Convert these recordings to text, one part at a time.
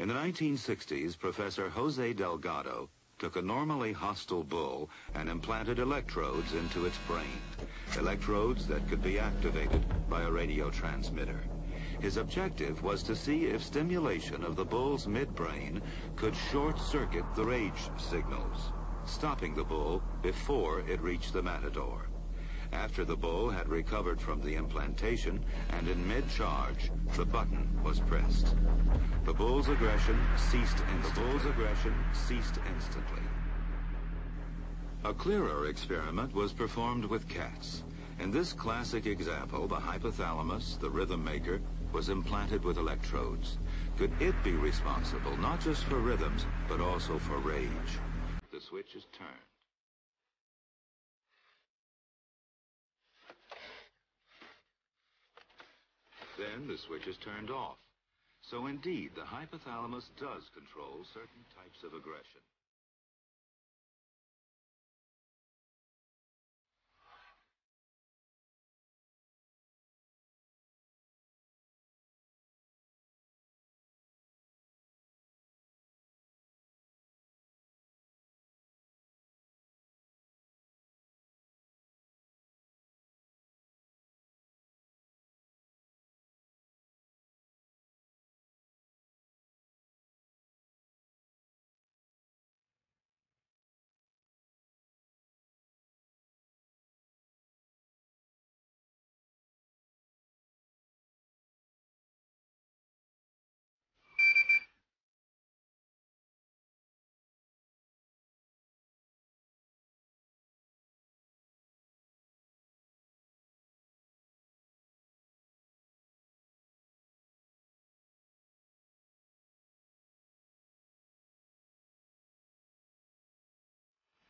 In the 1960s, Professor Jose Delgado took a normally hostile bull and implanted electrodes into its brain, electrodes that could be activated by a radio transmitter. His objective was to see if stimulation of the bull's midbrain could short-circuit the rage signals, stopping the bull before it reached the matador. After the bull had recovered from the implantation and in mid-charge, the button was pressed. The bull's aggression ceased instantly. A clearer experiment was performed with cats. In this classic example, the hypothalamus, the rhythm maker, was implanted with electrodes. Could it be responsible not just for rhythms, but also for rage? The switch is turned. Then the switch is turned off. So indeed, the hypothalamus does control certain types of aggression.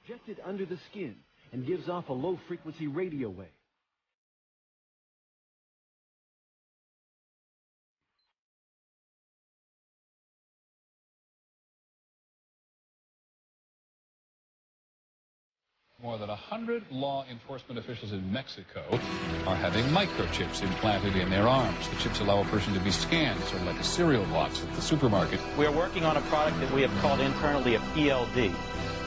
Injected under the skin and gives off a low-frequency radio wave. More than 100 law enforcement officials in Mexico are having microchips implanted in their arms. The chips allow a person to be scanned, sort of like a cereal box at the supermarket. We are working on a product that we have called internally a PLD.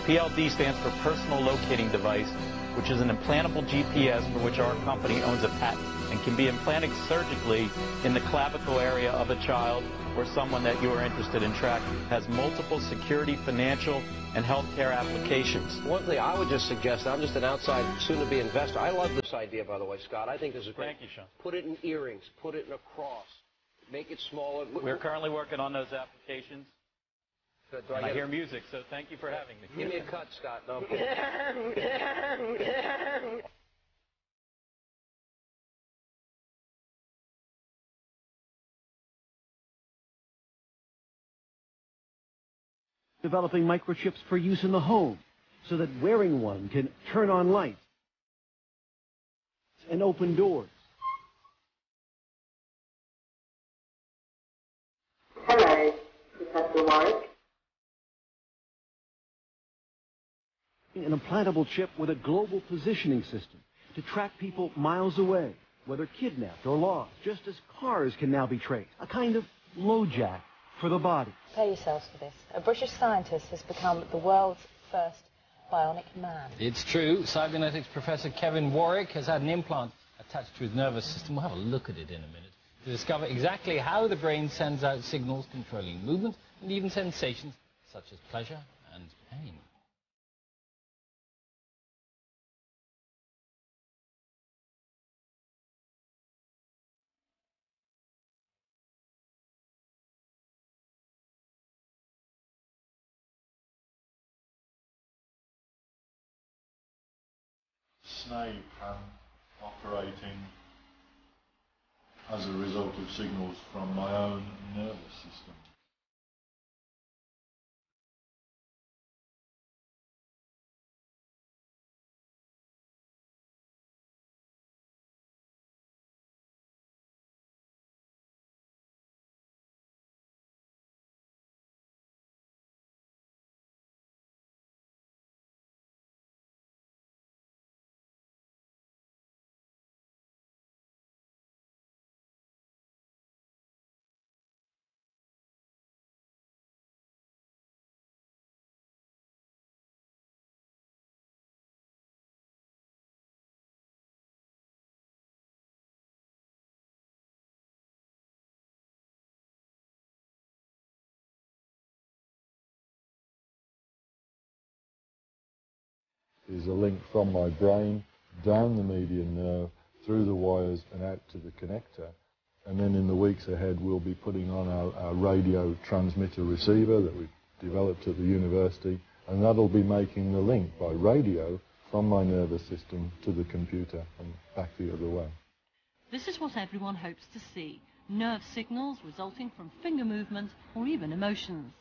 PLD stands for Personal Locating Device, which is an implantable GPS for which our company owns a patent and can be implanted surgically in the clavicle area of a child or someone that you are interested in tracking. It has multiple security, financial, and healthcare applications. One thing I would just suggest, I'm just an outside, soon-to-be investor. I love this idea, by the way, Scott. I think this is great. Thank you, Sean. Put it in earrings. Put it in a cross. Make it smaller. We're currently working on those applications. I hear music, so thank you for having me. Give me a cut, Scott. No. Developing microchips for use in the home so that wearing one can turn on lights and open doors. Hello, Professor Warwick. An implantable chip with a global positioning system to track people miles away, whether kidnapped or lost, just as cars can now be traced. A kind of LoJack for the body. Prepare yourselves for this. A British scientist has become the world's first bionic man. It's true. Cybernetics professor Kevin Warwick has had an implant attached to his nervous system. We'll have a look at it in a minute to discover exactly how the brain sends out signals controlling movement and even sensations such as pleasure and pain. Snake operating as a result of signals from my own nervous system. is a link from my brain down the median nerve, through the wires and out to the connector. And then in the weeks ahead, we'll be putting on our radio transmitter receiver that we've developed at the university, and that'll be making the link by radio from my nervous system to the computer and back the other way. This is what everyone hopes to see, nerve signals resulting from finger movement or even emotions.